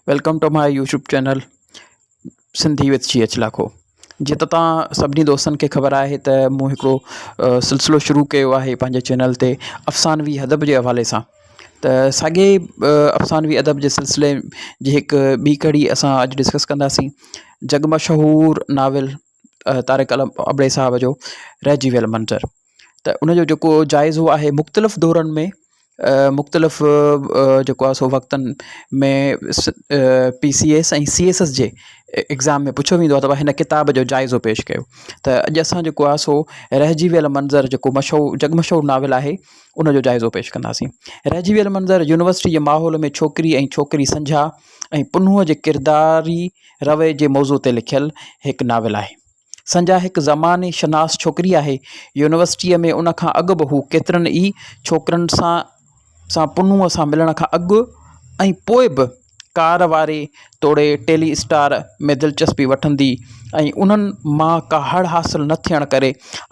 Welcome to my YouTube channel Sindhi with CH Lakho. जीअं त तव्हां सभिनी दोस्तनि खे ख़बर आहे त मूं हिकिड़ो सिलसिलो शुरू कयो आहे पंहिंजे चैनल ते अफ़सानवी अदब जे हवाले सां। त साॻिए अफ़सानवी अदब जे सिलसिले जी हिकु ॿी कड़ी असां अॼु डिस्कस कंदासीं। जग मशहूर नाविल तारिक अबड़े साहब जो रहिजी वियल मंज़र। त उनजो जेको जाइज़ो आहे मुख़्तलिफ़ दौरनि में मुख़्तलिफ़ जेको आहे सो वक़्तनि में PCS ऐं CSS जे एग्ज़ाम में पुछियो वेंदो आहे त हिन किताब जो जाइज़ो पेश कयो। त अॼु असां जेको आहे सो रहिजी वियल मंज़र जेको जग मशहूर नाविल आहे उनजो जाइज़ो पेश कंदासीं। रहिजी वियल मंज़र यूनिवर्सिटी जे माहौल में छोकिरी ऐं छोकिरी संझा ऐं पुनुअ जे किरदारी रवे जे मौज़ू ते लिखियल हिकु नाविल आहे। संझा हिकु ज़माने शनास छोकिरी आहे। यूनिवर्सिटीअ में उनखां अॻु बि हू केतिरनि ई छोकिरनि सां पुनुअ सां मिलण खां अॻु ऐं पोइ बि कार वारे तोड़े टेली स्टार में दिलचस्पी वठंदी ऐं उन्हनि मां का हड़ हासिलु न थियण करे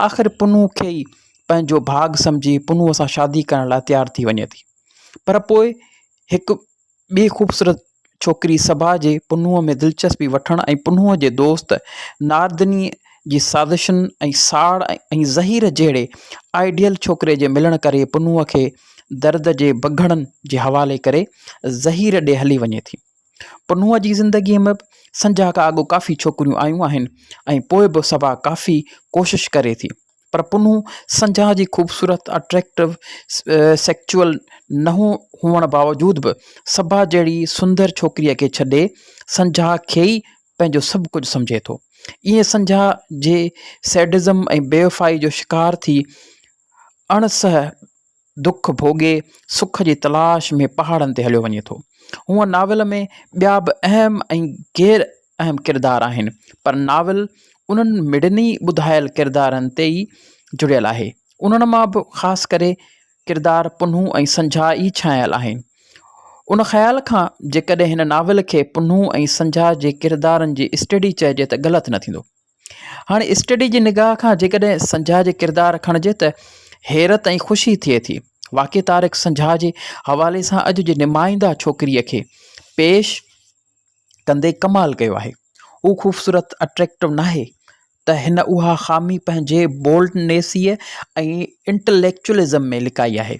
आख़िर पुनु खे ई पंहिंजो भाग सम्झी पुनुअ सां शादी करण लाइ तयारु थी वञे थी। पर पोइ हिकु ॿी ख़ूबसूरत छोकिरी सभा जे पुनुअ में दिलचस्पी वठण ऐं पुनुअ जे दोस्त नारदनी जी साज़िशुनि ऐं साड़ ऐं ज़हीर जहिड़े आइडियल छोकिरे जे मिलण करे पुनुअ खे दर्द जे बघड़नि जे हवाले करे ज़हीर ॾे हली वञे थी। पुनुअ जी ज़िंदगीअ में संझा खां अॻु काफ़ी छोकिरियूं आयूं आहिनि ऐं पोइ बि सभा काफ़ी कोशिश करे थी। पर पुनु संझा जी ख़ूबसूरत अट्रैक्टिव सेक्चुअल न हुअण बावजूदि बि सभा जहिड़ी सुंदर छोकिरीअ खे छॾे संझा खे ई पंहिंजो सभु कुझु सम्झे थो। ईअं संझा जे सैडिज़म ऐं बेवफ़ाई जो शिकार थी अणसह दुख भोगे सुख जी तलाश में पहाड़नि ते हलियो वञे थो। हूअं नाविल में ॿिया बि अहम ऐं गैर अहम किरदार आहिनि, पर नाविल उन्हनि मिड़नी ॿुधायल किरदारनि ते ई जुड़ियल आहे। उन्हनि मां बि ख़ासि करे किरदार पुनु ऐं संझा ई छायल आहिनि। उन ख़्याल खां जेकॾहिं हिन नाविल खे पुनु ऐं संझा जे किरदारनि जी स्टडी चइजे त ग़लति न थींदो। हाणे स्टडी जी निगाह खां जेकॾहिं संझा जे किरदार खणिजे त हैरत ऐं ख़ुशी थिए थी। वाक़ई तारिक संझा जे हवाले सां अॼु जे नुमाइंदा छोकिरीअ खे पेश कंदे कमाल कयो आहे। हू ख़ूबसूरत अट्रैक्टिव नाहे त हिन उहा ख़ामी पंहिंजे बोल्डनेसीअ ऐं इंटलेक्चुअलिज़म में लिकाई आहे।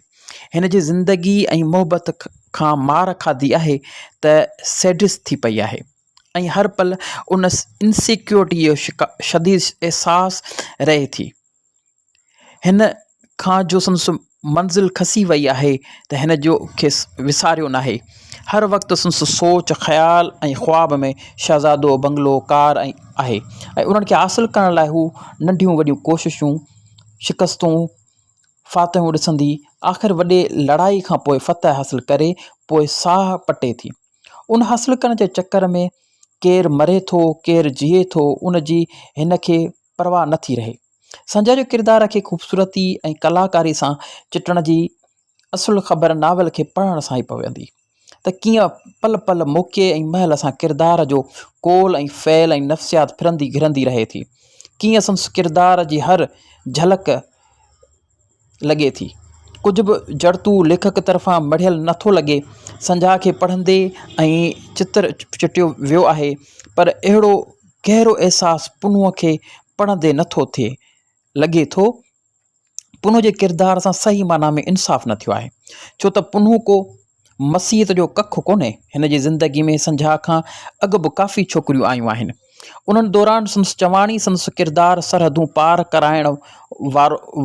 हिन जी ज़िंदगी ऐं मुहबत खां मार खाधी आहे त सैडिस थी पई आहे ऐं हर पल उन इनसिक्योरिटी जो शदीद अहसासु रहे थी। हिन खां जो संस मंज़िल खसी वई आहे त हिन जो खेसि विसारियो नाहे। हर वक़्तु संस सोच ख़्याल ऐं ख़्वाब में शहज़ादो बंगलो कार आहे ऐं उन्हनि खे हासिलु करण लाइ हू नंढियूं वॾियूं कोशिशूं शिकस्तूं फातहूं ॾिसंदी आख़िर वॾे लड़ाई खां पोइ फ़तह हासिलु करे पोइ साह पटे थी। उन हासिलु करण जे चकर में केरु मरे थो केरु जीए थो उन जी हिन खे परवाह नथी रहे। संझा जो किरदार खे ख़ूबसूरती ऐं कलाकारी सां चिटण जी असुलु ख़बर नाविल खे पढ़ण सां ई पवंदी त कीअं पल पल मौक़े ऐं महल सां किरदार जो कोल ऐं फ़ैल ऐं नफ़्सियात फिरंदी घिरंदी रहे थी। कीअं संस किरदार जी हर झलक लॻे थी। कुझु बि जड़तू लेखक तरफ़ां मढ़ियल नथो लॻे। संझा खे पढ़ंदे ऐं चित्र चिटियो वियो आहे, पर अहिड़ो गहिरो अहसासु पुनुअ खे पढ़ंदे नथो थिए। लॻे थो पुनु जे किरदार सां सही माना में इंसाफ़ु न थियो आहे, छो त पुनु को मसीहत जो कखु कोन्हे। हिन जी ज़िंदगी में संझा खां अॻु बि काफ़ी छोकिरियूं आयूं आहिनि। उन्हनि दौरान संस चवाणी संस किरदार सरहदूं पार कराइण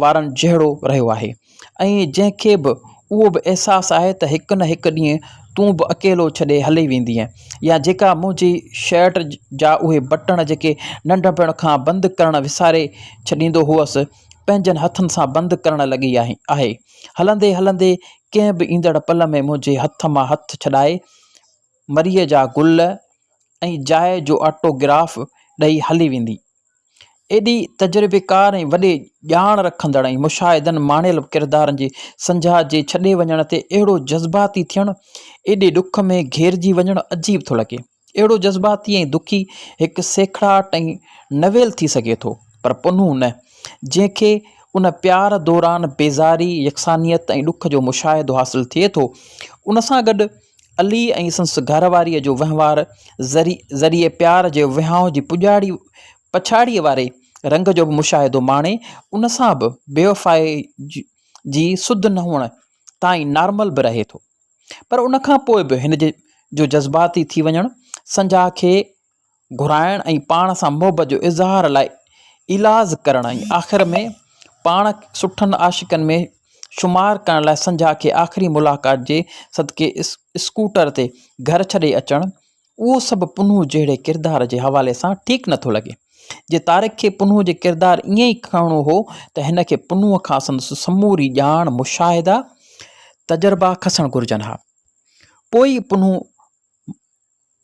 वारनि जहिड़ो रहियो आहे ऐं जंहिंखे बि उहो बि अहसासु आहे त हिकु न हिकु ॾींहुं तूं बि अकेलो छॾे हली वेंदीअ, या जेका मुंहिंजी शर्ट जा उहे बटण जेके नंढपण खां बंदि करणु विसारे छॾींदो हुअसि पंहिंजनि हथनि सां बंदि करणु लॻी आहे। हलंदे हलंदे कंहिं बि ईंदड़ पल में मुंहिंजे हथ मां हथु छॾाए मरीअ जा गुल ऐं जाइ जो ऑटोग्राफ ॾेई हली वेंदी। एॾी तजुर्बेकार ऐं वॾे ॼाण रखंदड़ ऐं मुशाहिदनि माणियल किरदारनि जे संझा जे छॾे वञण ते अहिड़ो जज़्बाती थियणु एॾे ॾुख में घेरिजी वञणु अजीब थो लॻे। अहिड़ो जज़्बाती ऐं दुखी हिकु सेखड़ाट ऐं नवेल थी सघे थो, पर पुनु न, जंहिंखे उन प्यार दौरान बेज़ारी यकसानियत ऐं ॾुख जो मुशाहिदो हासिलु थिए थो। उन सां गॾु अली ऐं संस घरवारीअ जो वहिंवार ज़रिए प्यार जे विहांउ जी पछाड़ीअ वारे रंग जो बि मुशाहिदो माणे उन सां बि बेवफ़ाई जी सुध न हुअण ताईं नॉर्मल बि रहे थो। पर उन खां पोइ बि हिन जो जज़्बाती थी वञणु, संजाह खे घुराइण ऐं पाण सां मुहबत जो इज़हार लाइ इलाज करण ऐं आख़िर में पाण सुठनि आशिकनि में शुमार करण लाइ संजाह खे आख़िरी मुलाक़ात जे सदके स्कूटर ते घर छॾे अचणु, उहो सभु पुनू जहिड़े किरदार जे हवाले सां ठीकु नथो लॻे। जे तारिक खे पुनू जे किरदारु ईअं ई खणणो हो त हिन खे पुनूअ खां संदसि समूरी ॼाण, मुशाहिदा, तजुर्बा खसणु घुरिजनि हा। पोइ पुनू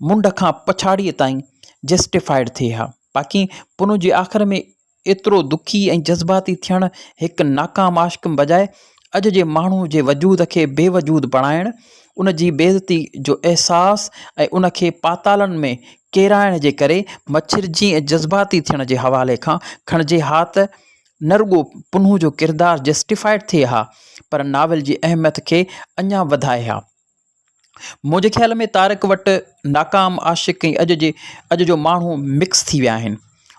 मुंड खां पछाड़ीअ ताईं जस्टिफाइड थिए हा। बाक़ी पुनू जे आख़िर में एतिरो दुखी ऐं जज़्बाती थियणु हिकु नाकाम आशिक़ बजाए अॼु जे माण्हू जे वजूद खे बेवजूद बणाइण, उन जी बेइज़ती जो अहसासु ऐं उन खे पातालनि में केराइण जे करे मछिरजी ऐं जज़्बाती थियण जे हवाले खां खणिजे हा त न रुॻो पुनू जो किरदारु जस्टिफाइड थिए हा, पर नाविल जी अहमियत खे अञा वधाए हा। मुंहिंजे ख़्याल में तारिक वटि नाकाम आशिक़ ऐं अॼु जो माण्हू मिक्स थी विया आहिनि।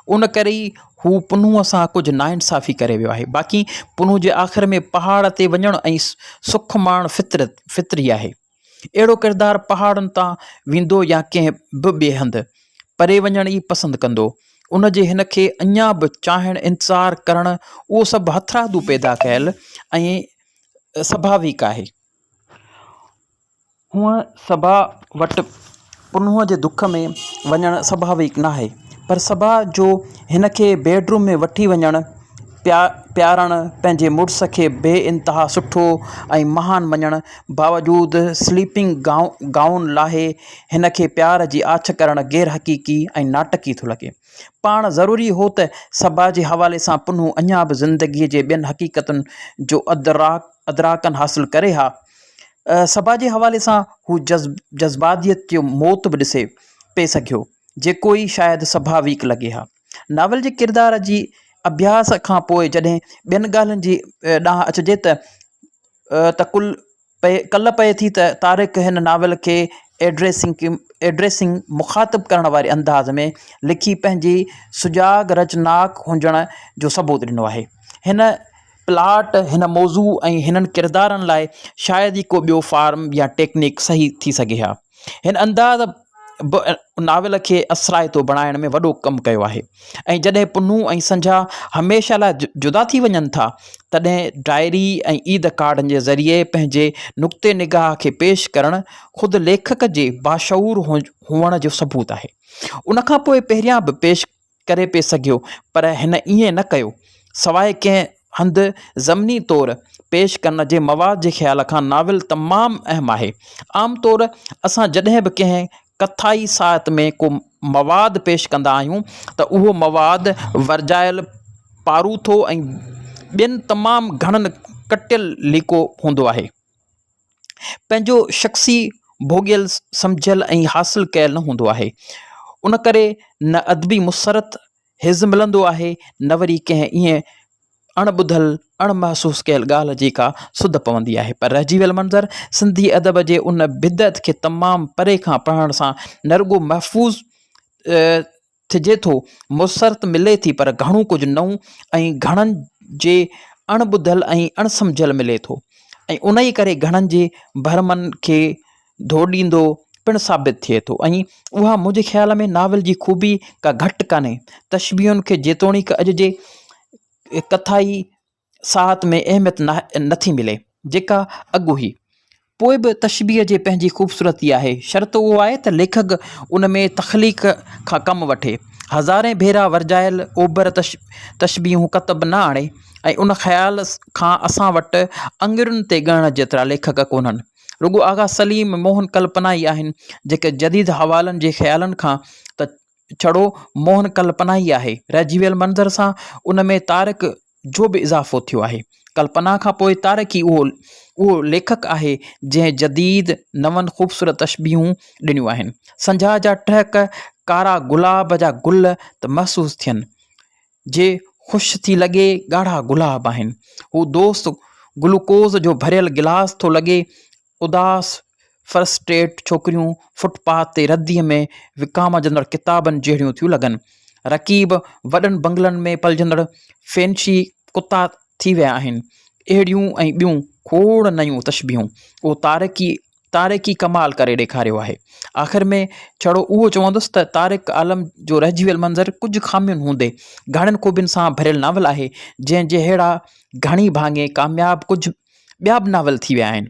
उन करे ई हू पुनूअ सां कुझु नाइंसाफ़ी करे वियो आहे। बाक़ी पुनू जे आख़िर में पहाड़ ते वञणु ऐं सुख माणणु फितरी आहे। अहिड़ो किरदारु पहाड़नि तां वेंदो या कंहिं बि ॿिए हंधि परे वञण ई पसंदि कंदो। उन जे हिन खे अञा बि चाहीण, इंतज़ारु करणु, उहो सभु हथरादू पैदा कयल ऐं स्वाभाविक आहे। हूअं सबा वटि पुनूअ जे दुख में वञणु स्वाभाविक न आहे, पर सबा जो हिन खे बेडरूम में वठी वञणु, प्यारणु, पंहिंजे मुड़ुस खे बे इंतिहा सुठो ऐं महान मञणु बावजूदु स्लीपिंग गाउन लाहे हिन खे प्यार जी आछ करणु गैर हक़ीक़ी ऐं नाटकी थो लॻे। पाण ज़रूरी हो त सबा जे हवाले सां पुनू अञा बि ज़िंदगीअ जे ॿियनि हक़ीक़तुनि जो अदराकनि हासिलु करे हा। सबा जे हवाले सां हू जज़्बातियत जो मौत बि ॾिसे पे सघियो, जेको ई शायदि स्वाभाविक लॻे हा। नावल जे किरदार जी अभ्यास खां पोइ जॾहिं ॿियनि ॻाल्हियुनि जी ॾांहुं अचिजे त कल्ह पए थी त तारिक हिन नावल खे एड्रेसिंग मुखातिब करण वारे अंदाज़ में लिखी पंहिंजी सुजाग रचनाक हुजण जो सबूत ॾिनो आहे। हिन प्लाट, हिन मौज़ू ऐं हिननि किरदारनि लाइ शायदि ई को ॿियो फार्म या टेक्निक सही थी सघे हा। हिन अंदाज़ बि नाविल खे असराइतो बणाइण में वॾो कमु कयो आहे। ऐं जॾहिं पुनू ऐं संजा हमेशह लाइ जुदा थी वञनि था, तॾहिं डायरी ऐं ईद कार्डनि जे ज़रिए पंहिंजे नुक़्ते निगाह खे पेश करणु ख़ुदि लेखक जे बाशऊर हुअण जो सबूत आहे। उनखां पोइ पहिरियां बि पेश करे पे सघियो, पर हिन ईअं न कयो। सवाइ कंहिं हंधि ज़मनी तौरु पेश करण जे मवाद जे ख़्याल खां नाविल तमामु अहम आहे। आम तौरु असां जॾहिं बि कंहिं कथाई साहित में को मवाद पेश कंदा आहियूं त उहो मवाद वर्जायल, पारूथो ऐं ॿियनि तमामु घणनि कटियल लीको हूंदो आहे। पंहिंजो शख़्सी भोॻियल, सम्झियल ऐं हासिलु कयल न हूंदो आहे। उन करे न अदबी मुसरत हिज़ मिलंदो आहे, न वरी कंहिं ईअं अणॿुधल, अणमहसूस कयल ॻाल्हि जी का सुध पवंदी आहे। पर रहिजी वियल मंज़र सिंधी अदब जे उन बिदत खे तमामु परे खां पढ़ण सां न रुॻो महफ़ूज़ थिए थो, मुसरत मिले थी, पर घणो कुझु नओं ऐं घणनि जे अणॿुधल ऐं अणसम्झियल मिले थो, ऐं उन ई करे घणनि जे भरमनि खे धोॾींदो पिणु साबित थिए थो। ऐं उहा मुंहिंजे ख़्याल में नाविल जी ख़ूबी का घटि कान्हे। तशबीहुनि खे जेतोणीकि अॼु जे कथाई साहत में अहमियत नथी मिले जेका अॻु हुई, पोइ बि तशबीह जे पंहिंजी ख़ूबसूरती आहे। शर्त उहो आहे त लेखक उन में तख़लीक़ खां कमु वठे, हज़ारे भेरा वर्जायल ओभर तशबीहूं कतब न आणे, ऐं उन ख़्याल खां असां वटि अंगुरियुनि ते ॻणण जेतिरा लेखक कोन्हनि। रुॻो आगा सलीम, मोहन कल्पना ई आहिनि जेके जदीद हवालनि जे ख़्यालनि खां त छड़ो मोहन कल्पना ई आहे। रहिजी वियल मंज़र सां उन में तारिक जो बि इज़ाफ़ो थियो आहे। कल्पना खां पोइ तारिक ई उहो लेखक आहे जंहिं जदीद नवनि ख़ूबसूरत तशबीहूं ॾिनियूं आहिनि। संझा जा टहक कारा गुलाब जा गुल त महसूसु थियनि, जे ख़ुशि थी लॻे ॻाढ़ा गुलाब आहिनि। हू दोस्त ग्लूकोज़ जो भरियल गिलास थो लॻे, उदास फ्रस्ट्रेट छोकिरियूं फुटपाथ ते रद्दीअ में विकामजंदड़ किताबनि जहिड़ियूं थियूं लॻनि। रक़ीब वॾनि बंगलनि में पलिजंदड़ फैंसी कुता थी विया आहिनि। अहिड़ियूं ऐं ॿियूं खोड़ नयूं तशबीहूं उहो तारिकी कमाल करे ॾेखारियो आहे। आख़िर में छड़ो उहो चवंदुसि त तारिक आलम जो रहिजी वियल मंज़रु कुझु ख़ामियुनि हूंदे घणनि ख़ूबियुनि सां भरियल नावल आहे, जंहिं जहिड़ा घणी भाङे कामयाबु कुझु ॿिया बि नावल थी विया आहिनि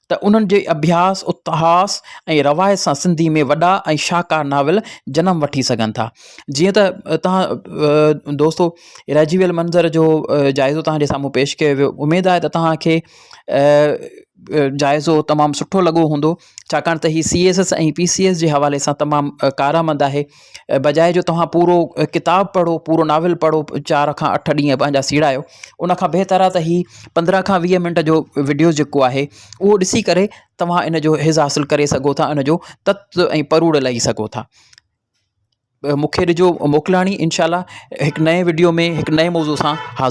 त उन्हनि जे अभ्यास उत्हास ऐं रवायत सां सिंधी में वॾा ऐं शाहकार नावल जनम वठी सघनि था। जीअं त तव्हां दोस्तो रहिजी वियल मंज़र जो जाइज़ो तव्हांजे साम्हूं पेश कयो वियो। उमेदु आहे त तव्हांखे जाइज़ो तमामु सुठो लॻो हूंदो, छाकाणि त हीअ CSS ऐं PCS जे हवाले सां तमामु कारआमद आहे। बजाए जो तव्हां पूरो किताबु पढ़ो, पूरो नाविल पढ़ो, 4 खां 8 ॾींहं पंहिंजा सीड़ायो, उनखां बहितर आहे त हीअ 15 खां 20 मिंट जो वीडियो जेको आहे उहो ॾिसी करे तव्हां इन जो हिज़ हासिलु करे सघो था, इन जो तत्व ऐं परूड़ लही सघो था। मूंखे ॾिजो मोकिलाणी, इंशाल्लाह हिकु नए वीडियो में हिकु नए मौज़ू सां हाज़िर